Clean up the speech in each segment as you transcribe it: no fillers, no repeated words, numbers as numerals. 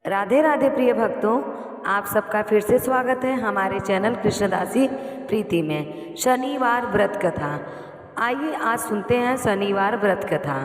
राधे राधे प्रिय भक्तों, आप सबका फिर से स्वागत है हमारे चैनल कृष्णदासी प्रीति में। शनिवार व्रत कथा। आइए आज सुनते हैं शनिवार व्रत कथा।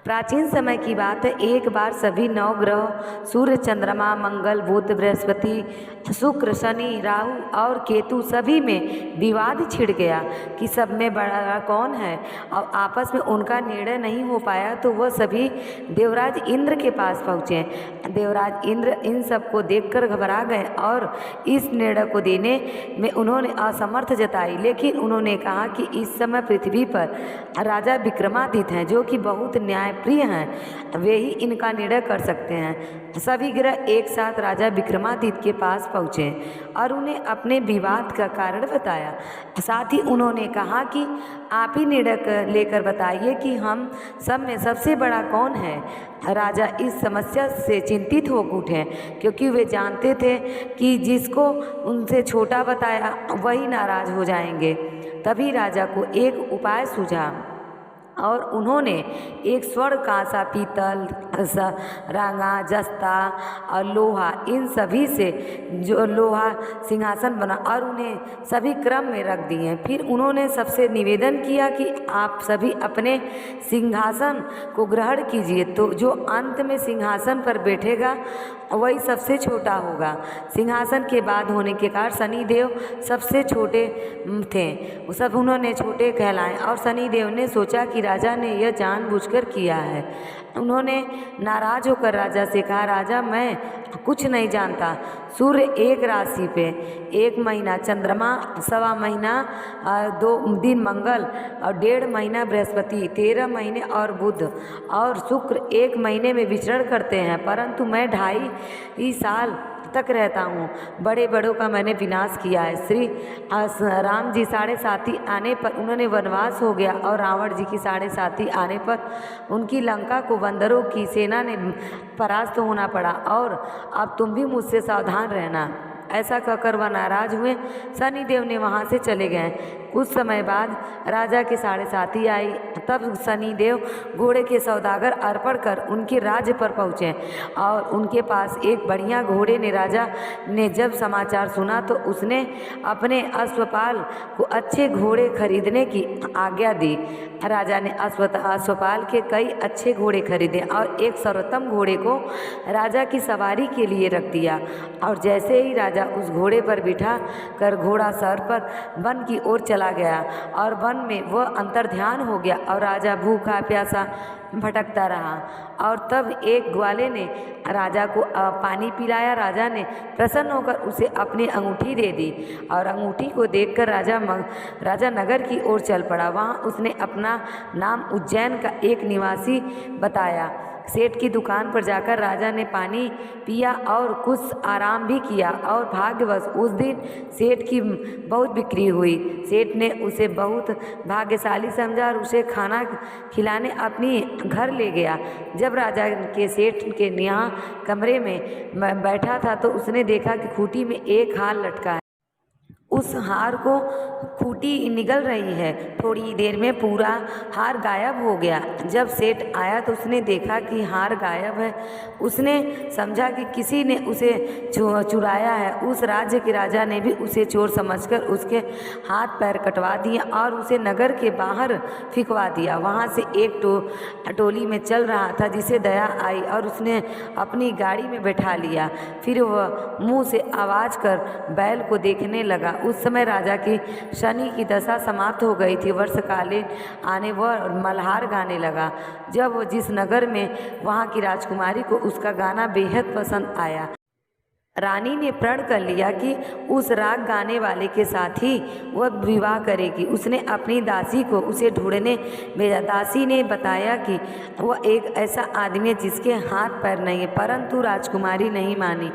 प्राचीन समय की बात है। एक बार सभी नवग्रह सूर्य, चंद्रमा, मंगल, बुध, बृहस्पति, शुक्र, शनि, राहु और केतु सभी में विवाद छिड़ गया कि सब में बड़ा कौन है, और आपस में उनका निर्णय नहीं हो पाया। तो वह सभी देवराज इंद्र के पास पहुँचे। देवराज इंद्र इन सबको देखकर घबरा गए और इस निर्णय को देने में उन्होंने असमर्थ जताई। लेकिन उन्होंने कहा कि इस समय पृथ्वी पर राजा विक्रमादित्य हैं, जो कि बहुत न्यायप्रिय हैं, वे ही इनका निर्णय कर सकते हैं। सभी ग्रह एक साथ राजा विक्रमादित्य के पास पहुँचे और उन्हें अपने विवाद का कारण बताया। साथ ही उन्होंने कहा कि आप ही निर्णय लेकर बताइए कि हम सब में सबसे बड़ा कौन है। राजा इस समस्या से चिंतित हो उठे, क्योंकि वे जानते थे कि जिसको उनसे छोटा बताया वही नाराज हो जाएंगे। तभी राजा को एक उपाय सूझा और उन्होंने एक स्वर्ण, कांसा, पीतल, रांगा, जस्ता और लोहा, इन सभी से जो लोहा सिंहासन बना और उन्हें सभी क्रम में रख दिए। फिर उन्होंने सबसे निवेदन किया कि आप सभी अपने सिंहासन को ग्रहण कीजिए, तो जो अंत में सिंहासन पर बैठेगा वही सबसे छोटा होगा। सिंहासन के बाद होने के कारण शनिदेव सबसे छोटे थे, सब उन्होंने छोटे कहलाए। और शनिदेव ने सोचा कि राजा ने यह जानबूझकर किया है। उन्होंने नाराज होकर राजा से कहा, राजा मैं कुछ नहीं जानता। सूर्य एक राशि पे, एक महीना चंद्रमा, सवा महीना 2 दिन मंगल और 1.5 महीना बृहस्पति, 13 महीने और बुध और शुक्र एक महीने में विचरण करते हैं, परंतु मैं 2.5 साल तक रहता हूँ। बड़े बड़ों का मैंने विनाश किया है। श्री राम जी 7.5 आने पर उन्होंने वनवास हो गया और रावण जी की 7.5 आने पर उनकी लंका को बंदरों की सेना ने परास्त होना पड़ा। और अब तुम भी मुझसे सावधान रहना। ऐसा कहकर वह नाराज हुए। शनिदेव ने वहाँ से चले गए। कुछ समय बाद राजा की 7.5 आई। तब शनिदेव घोड़े के सौदागर अर्पण कर उनके राज्य पर पहुँचे और उनके पास एक बढ़िया घोड़े ने राजा ने जब समाचार सुना तो उसने अपने अश्वपाल को अच्छे घोड़े खरीदने की आज्ञा दी। राजा ने अश्वपाल के कई अच्छे घोड़े खरीदे और एक सर्वोत्तम घोड़े को राजा की सवारी के लिए रख दिया। और जैसे ही राजा उस घोड़े पर बिठा कर घोड़ा सर पर वन की ओर चला गया और वन में वह अंतर्ध्यान हो गया और राजा भूखा प्यासा भटकता रहा। और तब एक ग्वाले ने राजा को पानी पिलाया। राजा ने प्रसन्न होकर उसे अपनी अंगूठी दे दी और अंगूठी को देखकर राजा नगर की ओर चल पड़ा। वहाँ उसने अपना नाम उज्जैन का एक निवासी बताया। सेठ की दुकान पर जाकर राजा ने पानी पिया और कुछ आराम भी किया और भाग्यवश उस दिन सेठ की बहुत बिक्री हुई। सेठ ने उसे बहुत भाग्यशाली समझा और उसे खाना खिलाने अपनी घर ले गया। जब राजा के सेठ के यहाँ कमरे में बैठा था तो उसने देखा कि खूंटी में एक हार लटका है। उस हार को खूंटी निगल रही है। थोड़ी देर में पूरा हार गायब हो गया। जब सेठ आया तो उसने देखा कि हार गायब है। उसने समझा कि किसी ने उसे चुराया है। उस राज्य के राजा ने भी उसे चोर समझकर उसके हाथ पैर कटवा दिए और उसे नगर के बाहर फिकवा दिया। वहाँ से एक टोली में चल रहा था जिसे दया आई और उसने अपनी गाड़ी में बैठा लिया। फिर वह मुँह से आवाज़ कर बैल को देखने लगा। उस समय राजा की शनि की दशा समाप्त हो गई थी। वर्षकालीन आने वह मल्हार गाने लगा। जब वो जिस नगर में वहाँ की राजकुमारी को उसका गाना बेहद पसंद आया, रानी ने प्रण कर लिया कि उस राग गाने वाले के साथ ही वह विवाह करेगी। उसने अपनी दासी को उसे ढूंढने भेजा। दासी ने बताया कि वह एक ऐसा आदमी है जिसके हाथ पैर नहीं है, परंतु राजकुमारी नहीं मानी।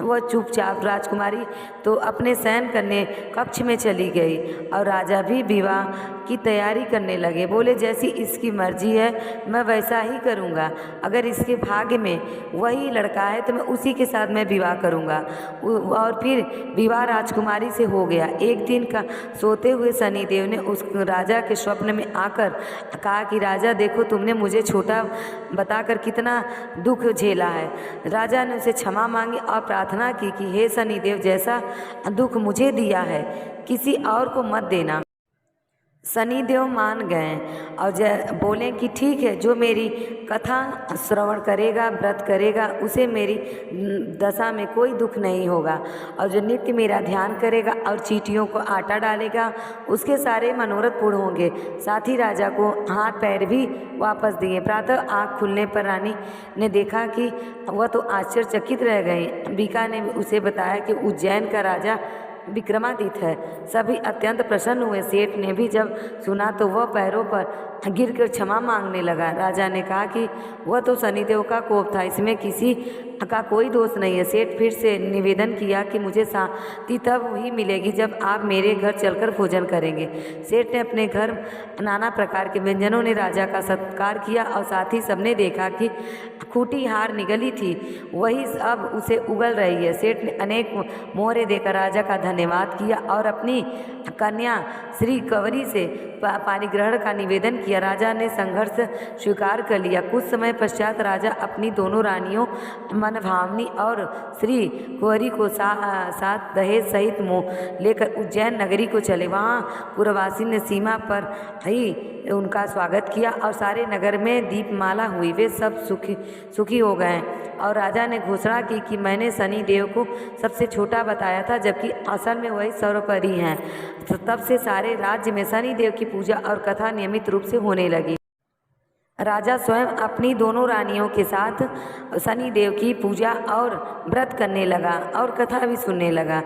वह चुपचाप राजकुमारी तो अपने शयन करने कक्ष में चली गई और राजा भी विवाह की तैयारी करने लगे। बोले जैसी इसकी मर्जी है मैं वैसा ही करूँगा, अगर इसके भाग्य में वही लड़का है तो मैं उसी के साथ मैं विवाह करूँगा। और फिर विवाह राजकुमारी से हो गया। एक दिन का सोते हुए शनिदेव ने उस राजा के स्वप्न में आकर कहा कि राजा देखो, तुमने मुझे छोटा बताकर कितना दुख झेला है। राजा ने उसे क्षमा मांगी और प्रार्थना की कि हे शनिदेव, जैसा दुख मुझे दिया है किसी और को मत देना। शनिदेव मान गए और बोले कि ठीक है, जो मेरी कथा श्रवण करेगा, व्रत करेगा, उसे मेरी दशा में कोई दुख नहीं होगा, और जो नित्य मेरा ध्यान करेगा और चींटियों को आटा डालेगा उसके सारे मनोरथ पूर्ण होंगे। साथ ही राजा को हाथ पैर भी वापस दिए। प्रातः आँख खुलने पर रानी ने देखा कि वह तो आश्चर्यचकित रह गई। अंबिका ने उसे बताया कि उज्जैन का राजा विक्रमादित्य है। सभी अत्यंत प्रसन्न हुए। सेठ ने भी जब सुना तो वह पैरों पर गिरकर क्षमा मांगने लगा। राजा ने कहा कि वह तो शनिदेव का कोप था, इसमें किसी का कोई दोष नहीं है। सेठ फिर से निवेदन किया कि मुझे शांति तब ही मिलेगी जब आप मेरे घर चलकर भोजन करेंगे। सेठ ने अपने घर नाना प्रकार के व्यंजनों ने राजा का सत्कार किया और साथ ही सबने देखा कि खूंटी हार निगली थी वही अब उसे उगल रही है। सेठ ने अनेक मोहरे देकर राजा का धन्यवाद किया और अपनी कन्या श्री कंवरी से पानी ग्रहण का निवेदन किया। राजा ने संघर्ष स्वीकार कर लिया। कुछ समय पश्चात राजा अपनी दोनों रानियों मनभावनी और श्री कुंवरी को साथ दहेज सहित लेकर उज्जैन नगरी को चले। वहाँ पुरवासी ने सीमा पर ही उनका स्वागत किया और सारे नगर में दीपमाला हुई। वे सब सुखी हो गए और राजा ने घोषणा की कि मैंने शनि देव को सबसे छोटा बताया था, जबकि असल में वही सर्वोपरि हैं। तो तब से सारे राज्य में शनि देव की पूजा और कथा नियमित रूप से होने लगी। राजा स्वयं अपनी दोनों रानियों के साथ शनि देव की पूजा और व्रत करने लगा और कथा भी सुनने लगा।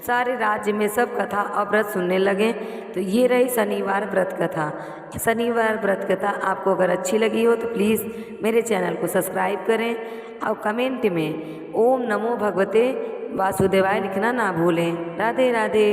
सारे राज्य में सब कथा और व्रत सुनने लगे। तो ये रही शनिवार व्रत कथा। शनिवार व्रत कथा आपको अगर अच्छी लगी हो तो प्लीज़ मेरे चैनल को सब्सक्राइब करें और कमेंट में ओम नमो भगवते वासुदेवाय लिखना ना भूलें। राधे राधे।